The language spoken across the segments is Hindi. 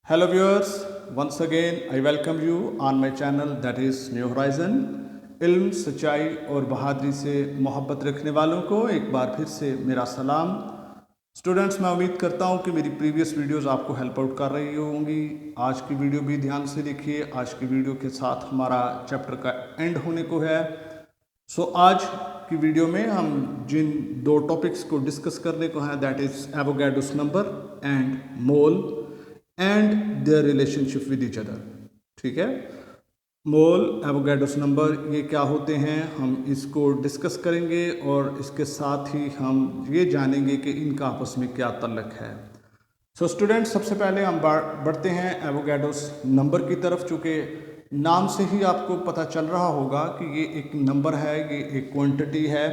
Hello viewers, once again I welcome you on my channel that is New Horizon। इल्म, सच्चाई और बहादुरी से मोहब्बत रखने वालों को एक बार फिर से मेरा सलाम। स्टूडेंट्स, मैं उम्मीद करता हूँ कि मेरी प्रीवियस वीडियोस आपको हेल्प आउट कर रही होंगी। आज की वीडियो भी ध्यान से देखिए। आज की वीडियो के साथ हमारा चैप्टर का एंड होने को है। आज की वीडियो में हम जिन दो टॉपिक्स को डिस्कस करने को हैं that is Avogadro's number and mole and their relationship with each other. ठीक है, मोल, एवोगैड्रोस नंबर, ये क्या होते हैं हम इसको डिस्कस करेंगे और इसके साथ ही हम ये जानेंगे कि इनका आपस में क्या ताल्लुक है। सो स्टूडेंट, सबसे पहले हम बढ़ते हैं एवोगैड्रोस नंबर की तरफ। चूँकि नाम से ही आपको पता चल रहा होगा कि ये एक नंबर है, ये एक क्वांटिटी है।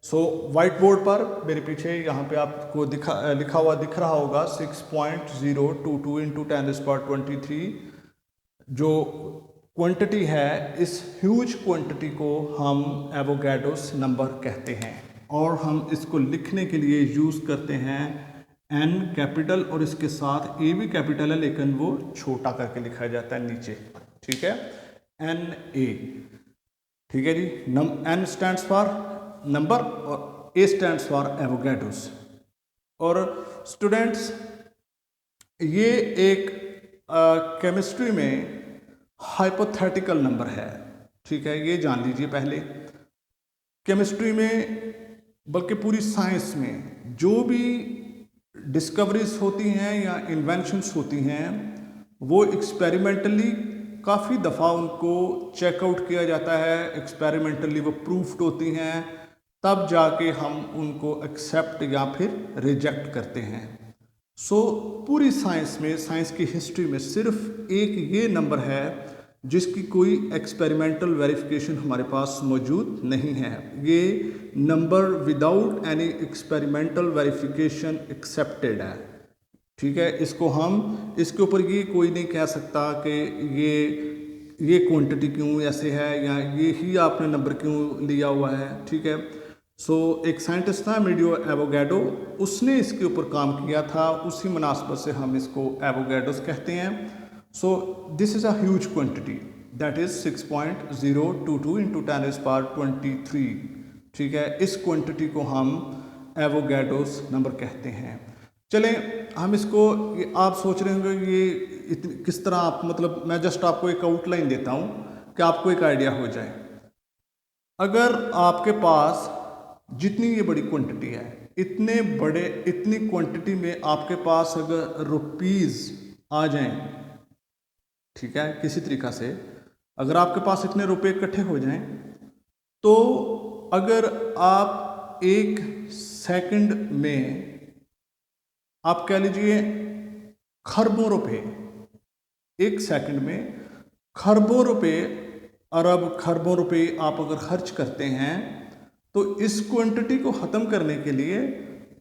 सो वाइट बोर्ड पर मेरे पीछे यहाँ पे आपको लिखा हुआ दिख रहा होगा 6.022 इंटू 10⁻23। जो क्वांटिटी है, इस ह्यूज क्वांटिटी को हम एवोगैड्रोस नंबर कहते हैं और हम इसको लिखने के लिए यूज़ करते हैं एन कैपिटल और इसके साथ ए भी कैपिटल है लेकिन वो छोटा करके लिखा जाता है नीचे। ठीक है, एन ए। ठीक है जी, एन स्टैंड्स फॉर नंबर और ए स्टैंड्स फॉर एवोगैड्रोस। और स्टूडेंट्स, ये एक केमिस्ट्री में हाइपोथेटिकल नंबर है। ठीक है, ये जान लीजिए पहले। केमिस्ट्री में बल्कि पूरी साइंस में जो भी डिस्कवरीज होती हैं या इन्वेंशंस होती हैं वो एक्सपेरिमेंटली काफ़ी दफ़ा उनको चेकआउट किया जाता है, एक्सपेरिमेंटली वो प्रूफ्ड होती हैं, तब जाके हम उनको एक्सेप्ट या फिर रिजेक्ट करते हैं। सो पूरी साइंस में, साइंस की हिस्ट्री में सिर्फ एक ये नंबर है जिसकी कोई एक्सपेरिमेंटल वेरिफिकेशन हमारे पास मौजूद नहीं है। ये number without any experimental verification accepted है। ठीक है, इसके ऊपर ये कोई नहीं कह सकता कि ये क्वांटिटी क्यों ऐसे है या ये ही आपने नंबर क्यों लिया हुआ है। ठीक है, एक साइंटिस्ट था एमिलियो एवोगैड्रो, उसने इसके ऊपर काम किया था, उसी मुनासबत से हम इसको एवोगैड्रोस कहते हैं। This is a huge quantity that is 6.022 into 10⁻23। ठीक है, इस क्वांटिटी को हम एवोगैड्रोस नंबर कहते हैं। चलें, हम इसको, आप सोच रहे होंगे ये किस तरह, आप मतलब मैं जस्ट आपको एक आउटलाइन देता हूँ कि आपको एक आइडिया हो जाए। अगर आपके पास जितनी ये बड़ी क्वांटिटी है, इतनी क्वांटिटी में आपके पास अगर रुपीज़ आ जाएं, ठीक है, किसी तरीक़ा से अगर आपके पास इतने रुपए इकट्ठे हो जाएं, तो अगर आप एक सेकंड में, आप कह लीजिए खरबों रुपए, एक सेकंड में खरबों रुपए, अरब खरबों रुपए आप अगर खर्च करते हैं, तो इस क्वांटिटी को ख़त्म करने के लिए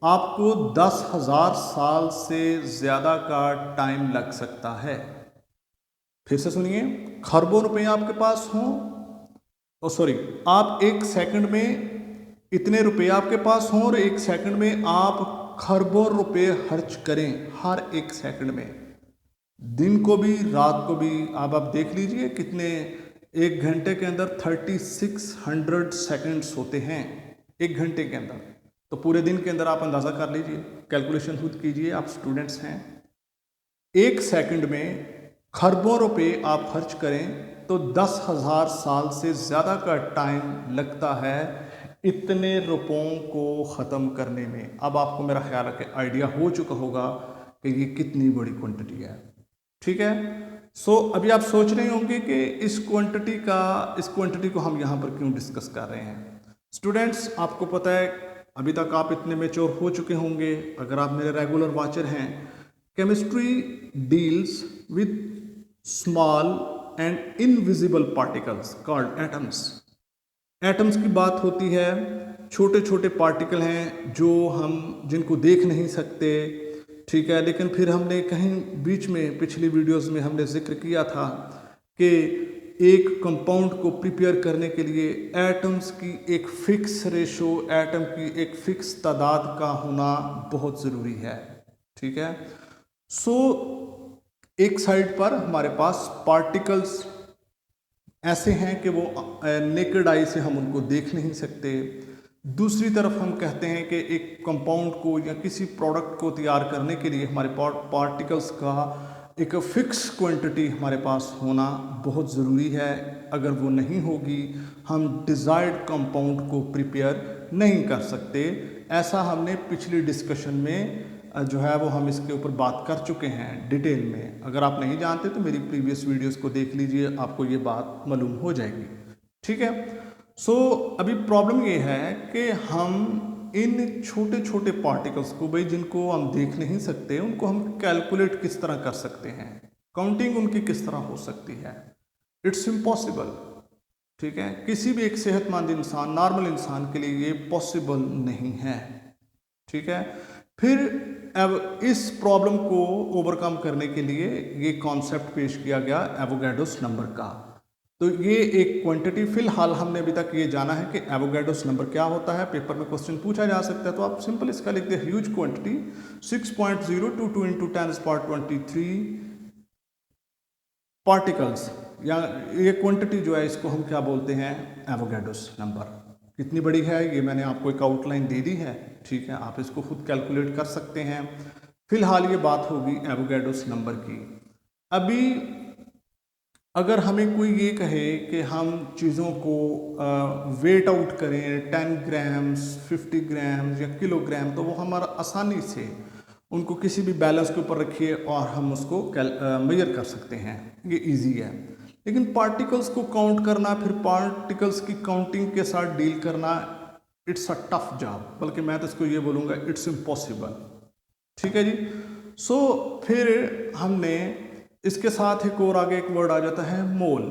आपको 10,000 साल से ज़्यादा का टाइम लग सकता है। फिर से सुनिए, खरबों रुपए आपके पास हों, आप एक सेकंड में इतने रुपए आपके पास हों और एक सेकंड में आप खरबों रुपए खर्च करें, हर एक सेकंड में, दिन को भी रात को भी। अब आप देख लीजिए कितने, एक घंटे के अंदर 3600 सेकंड्स होते हैं एक घंटे के अंदर। तो पूरे दिन के अंदर आप अंदाज़ा कर लीजिए, कैलकुलेशन खुद कीजिए, आप स्टूडेंट्स हैं। एक सेकंड में खरबों रुपए आप खर्च करें तो 10,000 साल से ज़्यादा का टाइम लगता है इतने रुपयों को ख़त्म करने में। अब आपको मेरा ख्याल है कि आइडिया हो चुका होगा कि ये कितनी बड़ी क्वांटिटी है। ठीक है, अभी आप सोच रहे होंगे कि इस क्वांटिटी को हम यहाँ पर क्यों डिस्कस कर रहे हैं। स्टूडेंट्स, आपको पता है, अभी तक आप इतने मैच्योर हो चुके होंगे अगर आप मेरे रेगुलर वॉचर हैं। Chemistry deals with small and invisible particles called atoms. Atoms की बात होती है, छोटे छोटे पार्टिकल हैं जिनको देख नहीं सकते। ठीक है, लेकिन फिर हमने कहीं बीच में पिछली वीडियोस में हमने जिक्र किया था कि एक कंपाउंड को प्रिपेयर करने के लिए एटम्स की एक फिक्स रेशो, एटम की एक फिक्स तादाद का होना बहुत ज़रूरी है। ठीक है, एक साइड पर हमारे पास पार्टिकल्स ऐसे हैं कि वो नेकेड आई से हम उनको देख नहीं सकते। दूसरी तरफ हम कहते हैं कि एक कंपाउंड को या किसी प्रोडक्ट को तैयार करने के लिए हमारे पार्टिकल्स का एक फिक्स क्वांटिटी हमारे पास होना बहुत ज़रूरी है। अगर वो नहीं होगी हम डिज़ायर्ड कंपाउंड को प्रिपेयर नहीं कर सकते। ऐसा हमने पिछली डिस्कशन में जो है वो हम इसके ऊपर बात कर चुके हैं डिटेल में। अगर आप नहीं जानते तो मेरी प्रीवियस वीडियोस को देख लीजिए, आपको ये बात मालूम हो जाएगी। ठीक है। सो अभी प्रॉब्लम ये है कि हम इन छोटे छोटे पार्टिकल्स को, भाई जिनको हम देख नहीं सकते, उनको हम कैलकुलेट किस तरह कर सकते हैं, काउंटिंग उनकी किस तरह हो सकती है। It's impossible. ठीक है, किसी भी एक सेहतमंद इंसान, नॉर्मल इंसान के लिए ये पॉसिबल नहीं है। ठीक है। फिर अब इस प्रॉब्लम को ओवरकम करने के लिए ये कॉन्सेप्ट पेश किया गया एवोगैड्रोस नंबर का। तो ये एक क्वांटिटी, फिलहाल हमने अभी तक ये जाना है कि एवोगैड्रोस नंबर क्या होता है। पेपर में क्वेश्चन पूछा जा सकता है, तो आप सिंपल इसका लिख दे ह्यूज क्वांटिटी 6.022 × 10⁻23 पार्टिकल्स, या ये क्वांटिटी जो है इसको हम क्या बोलते हैं, एवोगैड्रोस नंबर। कितनी बड़ी है ये मैंने आपको एक आउटलाइन दे दी है। ठीक है, आप इसको खुद कैलकुलेट कर सकते हैं। फिलहाल ये बात होगी एवोगैड्रोस नंबर की। अभी अगर हमें कोई ये कहे कि हम चीज़ों को वेट आउट करें 10 ग्राम्स, 50 ग्राम्स या किलोग्राम, तो वो हमारा आसानी से उनको किसी भी बैलेंस के ऊपर रखिए और हम उसको मेजर कर सकते हैं, ये इजी है। लेकिन पार्टिकल्स को काउंट करना, फिर पार्टिकल्स की काउंटिंग के साथ डील करना, इट्स अ टफ जॉब, बल्कि मैं तो इसको ये बोलूँगा इट्स इम्पॉसिबल। ठीक है जी। सो फिर हमने इसके साथ एक और आगे एक वर्ड आ जाता है मोल।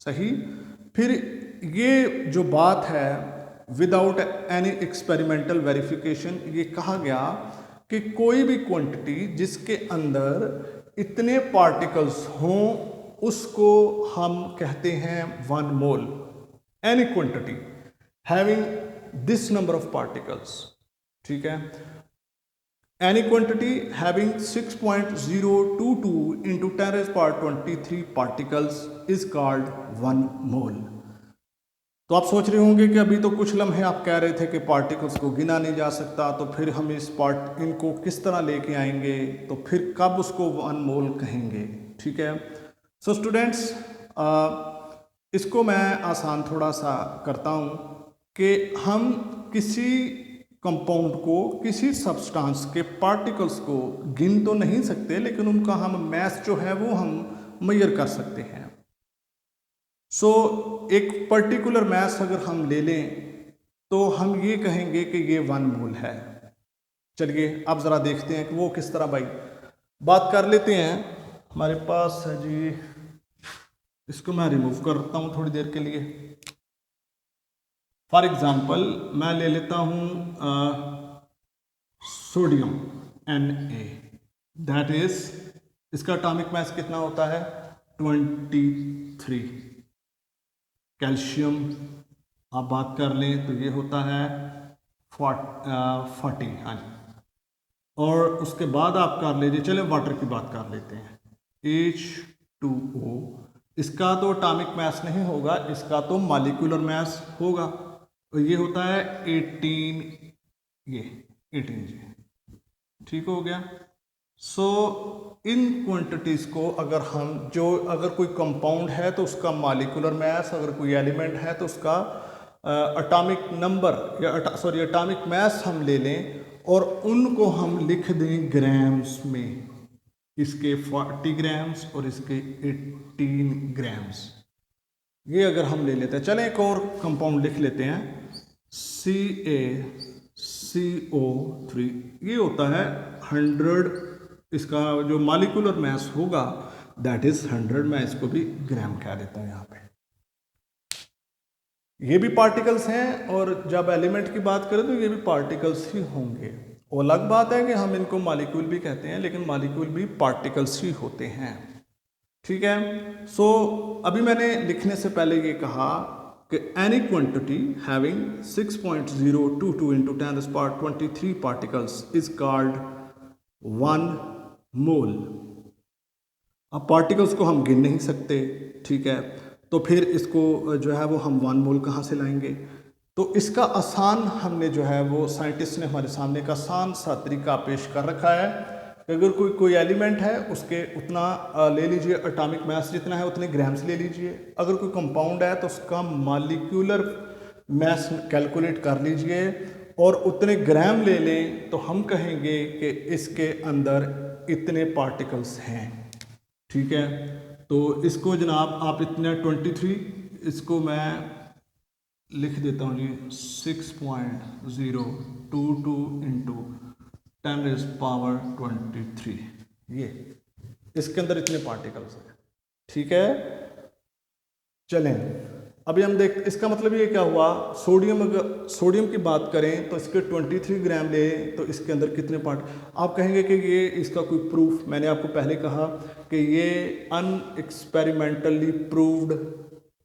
सही। फिर ये जो बात है विदाउट एनी एक्सपेरिमेंटल वेरिफिकेशन, ये कहा गया कि कोई भी क्वांटिटी जिसके अंदर इतने पार्टिकल्स हों उसको हम कहते हैं 1 mole. Any quantity having this number of particles. ठीक है। Any quantity having 6.022 × 10⁻23 particles is called 1 mole. तो आप सोच रहे होंगे कि अभी तो कुछ लम्हे आप कह रहे थे कि पार्टिकल्स को गिना नहीं जा सकता, तो फिर हम इनको किस तरह लेके आएंगे, तो फिर कब उसको 1 मोल कहेंगे। ठीक है। सो स्टूडेंट्स, इसको मैं आसान थोड़ा सा करता हूँ कि हम किसी कंपाउंड को, किसी सब्सटेंस के पार्टिकल्स को गिन तो नहीं सकते, लेकिन उनका हम मैस जो है वो हम मेजर कर सकते हैं। सो एक पर्टिकुलर मैस अगर हम ले लें तो हम ये कहेंगे कि ये 1 मोल है। चलिए अब ज़रा देखते हैं कि वो किस तरह, भाई बात कर लेते हैं। हमारे पास है जी, इसको मैं रिमूव करता हूँ थोड़ी देर के लिए। फॉर एग्जांपल मैं ले लेता हूँ सोडियम Na, दैट इज, इसका एटॉमिक मास कितना होता है 23। कैल्शियम आप बात कर लें तो ये होता है 40। हाँ जी। और उसके बाद आप कर लीजिए, चले वाटर की बात कर लेते हैं, H2O। इसका तो एटॉमिक मास नहीं होगा, इसका तो मॉलिक्यूलर मास होगा, और ये होता है 18, ये 18 जी। ठीक हो गया। सो इन क्वांटिटीज़ को अगर कोई कंपाउंड है तो उसका मॉलिक्यूलर मास, अगर कोई एलिमेंट है तो उसका एटॉमिक नंबर या एटॉमिक मास हम ले लें और उनको हम लिख दें ग्राम्स में। इसके 40 ग्राम्स और इसके 18 ग्राम्स, ये अगर हम ले लेते हैं। चलें एक और कंपाउंड लिख लेते हैं, CaCO3। ये होता है 100, इसका जो मॉलिक्यूलर मास होगा दैट इज 100। मैं इसको भी ग्राम कह देता हूँ यहाँ पे। ये भी पार्टिकल्स हैं, और जब एलिमेंट की बात करें तो ये भी पार्टिकल्स ही होंगे। और अलग बात है कि हम इनको मॉलिक्यूल भी कहते हैं, लेकिन मॉलिक्यूल भी पार्टिकल्स ही होते हैं। ठीक है। सो अभी मैंने लिखने से पहले ये कहा कि any quantity having 6.022 × 10⁻23 particles is called 1 मोल। अब पार्टिकल्स को हम गिन नहीं सकते, ठीक है, तो फिर इसको जो है वो हम 1 मोल कहाँ से लाएंगे? तो इसका आसान हमने जो है वो साइंटिस्ट ने हमारे सामने एक आसान सा तरीका पेश कर रखा है कि अगर कोई एलिमेंट है उसके उतना ले लीजिए, एटॉमिक मास जितना है उतने ग्राम्स ले लीजिए। अगर कोई कंपाउंड है तो उसका मॉलिक्यूलर मास कैलकुलेट कर लीजिए और उतने ग्राम ले लें तो हम कहेंगे कि इसके अंदर इतने पार्टिकल्स हैं, ठीक है। तो इसको जनाब आप इतने 23, इसको मैं लिख देता हूँ जी 6.022 इंटू 10⁻23, ये इसके अंदर इतने पार्टिकल्स हैं, ठीक है। चलें अभी हम देख, इसका मतलब ये क्या हुआ, सोडियम, अगर सोडियम की बात करें तो इसके 23 ग्राम ले तो इसके अंदर कितने पार्ट, आप कहेंगे कि ये इसका कोई प्रूफ, मैंने आपको पहले कहा कि ये अनएक्सपेरिमेंटली प्रूव्ड,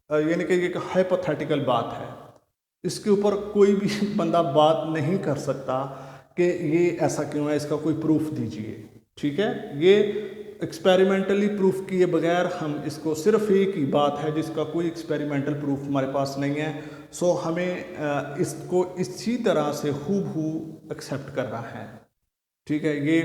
यानी कि ये हाइपोथेटिकल बात है, इसके ऊपर कोई भी बंदा बात नहीं कर सकता कि ये ऐसा क्यों है, इसका कोई प्रूफ दीजिए, ठीक है। ये एक्सपेरिमेंटली प्रूफ किए बगैर हम इसको, सिर्फ एक ही बात है जिसका कोई एक्सपेरिमेंटल प्रूफ हमारे पास नहीं है, सो हमें इसको इसी तरह से हूबहू एक्सेप्ट करना है, ठीक है। ये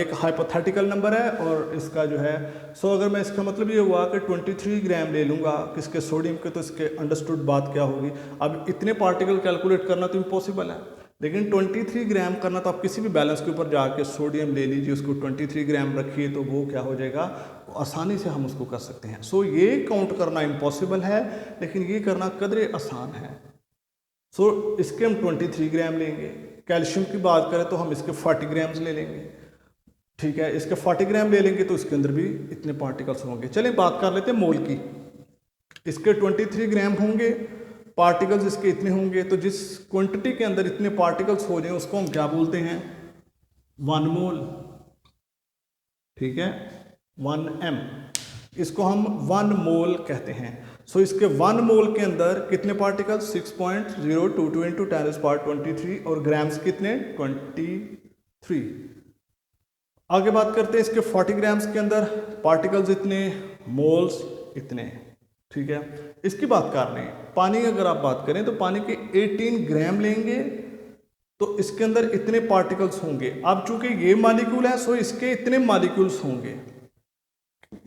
एक हाइपोथेटिकल नंबर है और इसका जो है, सो अगर मैं, इसका मतलब ये हुआ कि 23 ग्राम ले लूँगा किसके, सोडियम के, तो इसके अंडरस्टूड बात क्या होगी। अब इतने पार्टिकल कैलकुलेट करना तो इम्पॉसिबल है, लेकिन 23 ग्राम करना तो आप किसी भी बैलेंस के ऊपर जाके सोडियम ले लीजिए, उसको 23 ग्राम रखिए तो वो क्या हो जाएगा, तो आसानी से हम उसको कर सकते हैं। सो ये काउंट करना इम्पॉसिबल है लेकिन ये करना कदरे आसान है। सो इसके हम 23 ग्राम लेंगे। कैल्शियम की बात करें तो हम इसके 40 ग्राम्स ले लेंगे, ठीक है, इसके 40 ग्राम ले लेंगे तो इसके अंदर भी इतने पार्टिकल्स होंगे। चलिए बात कर लेते हैं मोल की। इसके 23 ग्राम होंगे, पार्टिकल्स इसके इतने होंगे, तो जिस क्वांटिटी के अंदर इतने पार्टिकल्स हो जाएं उसको हम क्या बोलते हैं, 1 मोल, ठीक है, 1 m, इसको हम 1 मोल कहते हैं। सो इसके 1 मोल के अंदर कितने पार्टिकल्स, 6.022 इंटू 10⁻23 और ग्राम्स कितने, 23। आगे बात करते हैं इसके 40 ग्राम्स के अंदर पार्टिकल्स इतने, मोल्स इतने, ठीक है। इसकी बात कर रहे हैं पानी, अगर आप बात करें तो पानी के 18 ग्राम लेंगे तो इसके अंदर इतने पार्टिकल्स होंगे। अब चूंकि ये मॉलिक्यूल है सो इसके इतने मॉलिक्यूल्स होंगे।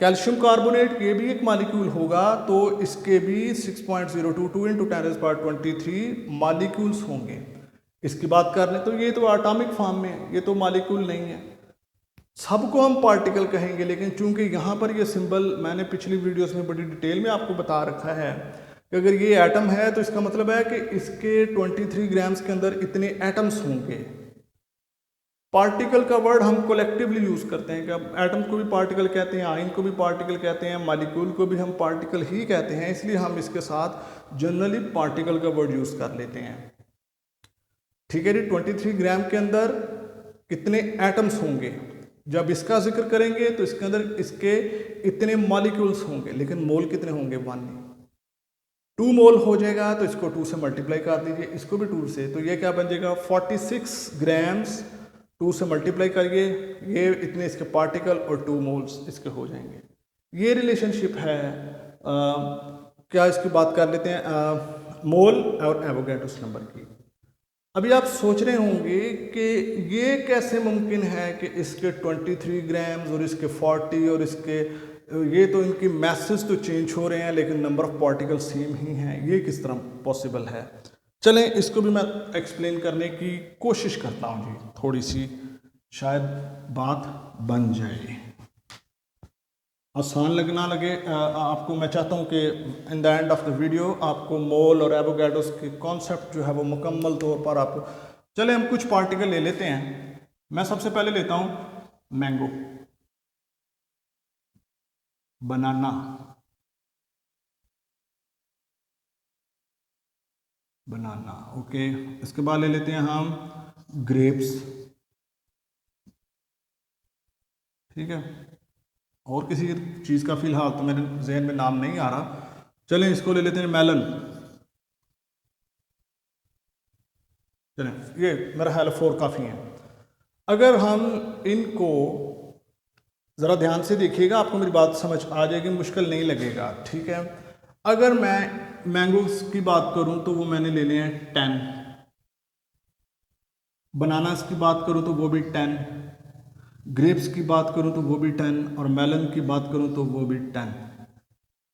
कैल्शियम कार्बोनेट ये भी एक मॉलिक्यूल होगा तो इसके भी 6.022 इंटू 10⁻23 मॉलिक्यूल्स होंगे। इसकी बात कर लें तो ये तो एटॉमिक फॉर्म में है, ये तो मॉलिक्यूल नहीं है, सबको हम पार्टिकल कहेंगे। लेकिन चूंकि यहाँ पर ये सिंबल मैंने पिछली वीडियोस में बड़ी डिटेल में आपको बता रखा है कि अगर ये एटम है तो इसका मतलब है कि इसके 23 ग्राम्स के अंदर इतने एटम्स होंगे। पार्टिकल का वर्ड हम कलेक्टिवली यूज करते हैं कि अब एटम को भी पार्टिकल कहते हैं, आयन को भी पार्टिकल कहते हैं, मॉलिक्यूल को भी हम पार्टिकल ही कहते हैं, इसलिए हम इसके साथ जनरली पार्टिकल का वर्ड यूज कर लेते हैं, ठीक है जी। 23 ग्राम के अंदर कितने एटम्स होंगे, जब इसका जिक्र करेंगे तो इसके अंदर इसके इतने मॉलिक्यूल्स होंगे, लेकिन मोल कितने होंगे, 1। 2 मोल हो जाएगा तो इसको 2 से मल्टीप्लाई कर दीजिए, इसको भी 2 से, तो ये क्या बन जाएगा 46 ग्राम्स, 2 से मल्टीप्लाई करिए, ये इतने इसके पार्टिकल और 2 मोल्स इसके हो जाएंगे। ये रिलेशनशिप है क्या, इसकी बात कर लेते हैं मोल और एवोगैड्रोस नंबर की। अभी आप सोच रहे होंगे कि ये कैसे मुमकिन है कि इसके 23 ग्राम्स और इसके 40 और इसके, ये तो इनकी मैसेज तो चेंज हो रहे हैं लेकिन नंबर ऑफ पार्टिकल सेम ही हैं, ये किस तरह पॉसिबल है। चलें इसको भी मैं एक्सप्लेन करने की कोशिश करता हूँ जी, थोड़ी सी शायद बात बन जाए, आसान लगना लगे आपको। मैं चाहता हूँ कि in the end of the video आपको मोल और एवोगैड्रोस के कॉन्सेप्ट जो है वो मुकम्मल तौर पर आपको। चले हम कुछ पार्टिकल ले लेते हैं। मैं सबसे पहले लेता हूँ मैंगो, बनाना, बनाना, ओके। इसके बाद ले लेते हैं हम ग्रेप्स, ठीक है। और किसी चीज़ का फिलहाल तो मेरे जहन में नाम नहीं आ रहा। चलें इसको ले लेते हैं मेलन, चलें ये मेरा ख्याल 4 काफ़ी है। अगर हम इनको ज़रा ध्यान से देखिएगा, आपको मेरी बात समझ आ जाएगी, मुश्किल नहीं लगेगा, ठीक है। अगर मैं मैंगोज की बात करूं तो वो मैंने ले लिए हैं 10, बनानास की बात करूं तो वो भी 10, ग्रेप्स की बात करूं तो वो भी 10, और मेलन की बात करूं तो वो भी 10,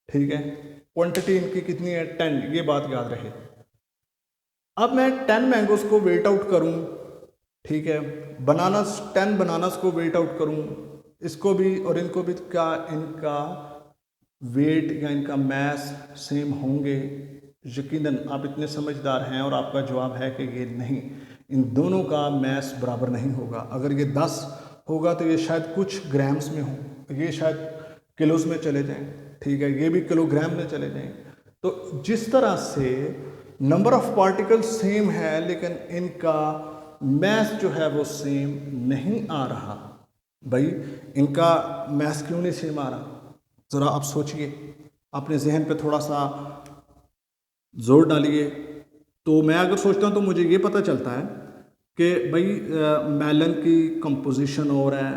ठीक है। क्वांटिटी इनकी कितनी है? 10, ये बात याद रहे। अब मैं 10 मैंगोज को वेट आउट करूं, ठीक है, बनानास 10 बनानास को वेट आउट करूं, इसको भी और इनको भी, क्या इनका वेट या इनका मैस सेम होंगे? यकीनन आप इतने समझदार हैं और आपका जवाब है कि ये नहीं, इन दोनों का मैस बराबर नहीं होगा। अगर ये 10 होगा तो ये शायद कुछ ग्राम्स में हो, ये शायद किलोज में चले जाएं, ठीक है, ये भी किलोग्राम में चले जाएं। तो जिस तरह से नंबर ऑफ पार्टिकल सेम है लेकिन इनका मैस जो है वो सेम नहीं आ रहा। भाई इनका मैस क्यों नहीं सेम आ रहा? ज़रा आप सोचिए, अपने जहन पे थोड़ा सा जोर डालिए। तो मैं अगर सोचता हूँ तो मुझे ये पता चलता है कि भाई मेलन की कंपोजिशन और है,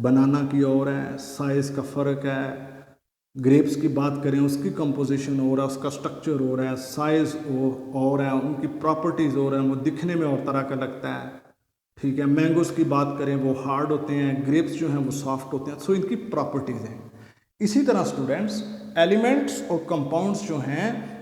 बनाना की और है, साइज़ का फ़र्क है। ग्रेप्स की बात करें उसकी कंपोजिशन और है, उसका स्ट्रक्चर और है, साइज़ और है, उनकी प्रॉपर्टीज़ और हैं, वो दिखने में और तरह का लगता है, ठीक है। मैंगोस की बात करें वो हार्ड होते हैं, ग्रेप्स जो हैं वो सॉफ्ट होते हैं। सो इनकी प्रॉपर्टीज़ हैं। इसी तरह स्टूडेंट्स, एलिमेंट्स और कंपाउंड्स जो हैं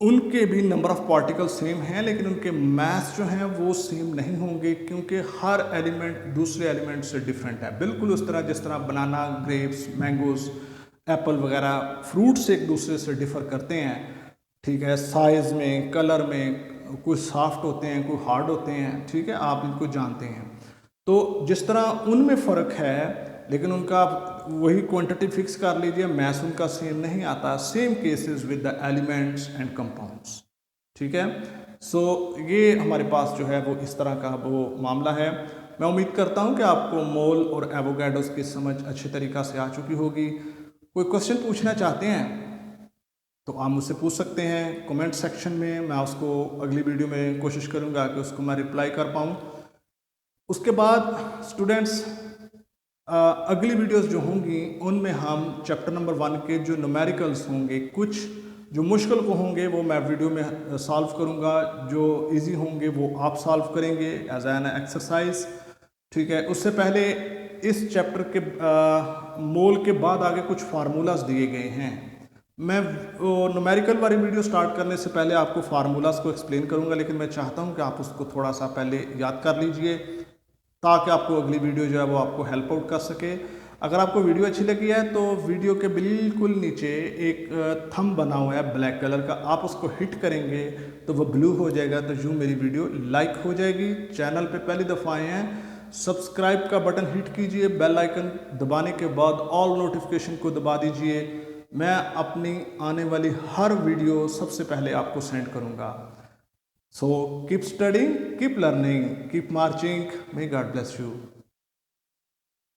उनके भी नंबर ऑफ पार्टिकल सेम हैं लेकिन उनके मास जो हैं वो सेम नहीं होंगे, क्योंकि हर एलिमेंट दूसरे एलिमेंट से डिफरेंट है। बिल्कुल उस तरह जिस तरह बनाना, ग्रेप्स, मैंगोस, एप्पल वगैरह फ्रूट्स एक दूसरे से डिफ़र करते हैं, ठीक है, साइज़ में, कलर में, कुछ सॉफ्ट होते हैं, कुछ हार्ड होते हैं, ठीक है, आप इनको जानते हैं। तो जिस तरह उनमें फ़र्क है लेकिन उनका वही क्वांटिटी फिक्स कर लीजिए, मैस उनका सेम नहीं आता। Same cases with the elements and compounds, ठीक है। सो ये हमारे पास जो है वो इस तरह का वो मामला है। मैं उम्मीद करता हूँ कि आपको मोल और एवोगैडोस की समझ अच्छी तरीक़ा से आ चुकी होगी। कोई क्वेश्चन पूछना चाहते हैं तो आप मुझसे पूछ सकते हैं कमेंट सेक्शन में, मैं उसको अगली वीडियो में कोशिश करूँगा कि उसको मैं रिप्लाई कर पाऊँ। उसके बाद स्टूडेंट्स अगली वीडियोस जो होंगी उनमें हम चैप्टर नंबर 1 के जो न्यूमेरिकल्स होंगे, कुछ जो मुश्किल को होंगे वो मैं वीडियो में सॉल्व करूंगा, जो इजी होंगे वो आप सॉल्व करेंगे एज एन एक्सरसाइज, ठीक है। उससे पहले इस चैप्टर के मोल के बाद आगे कुछ फार्मूलाज दिए गए हैं। मैं न्यूमेरिकल वाली वीडियो स्टार्ट करने से पहले आपको फार्मूलाज को एक्सप्लेन करूंगा, लेकिन मैं चाहता हूं कि आप उसको थोड़ा सा पहले याद कर लीजिए ताकि आपको अगली वीडियो जो है वो आपको हेल्प आउट कर सके। अगर आपको वीडियो अच्छी लगी है तो वीडियो के बिल्कुल नीचे एक थंब बना हुआ है ब्लैक कलर का, आप उसको हिट करेंगे तो वो ब्लू हो जाएगा, तो यूँ मेरी वीडियो लाइक हो जाएगी। चैनल पे पहली दफ़ा आए हैं, सब्सक्राइब का बटन हिट कीजिए, बेल आइकन दबाने के बाद ऑल नोटिफिकेशन को दबा दीजिए। मैं अपनी आने वाली हर वीडियो सबसे पहले आपको सेंड करूँगा। So keep studying, keep learning, keep marching. May God bless you.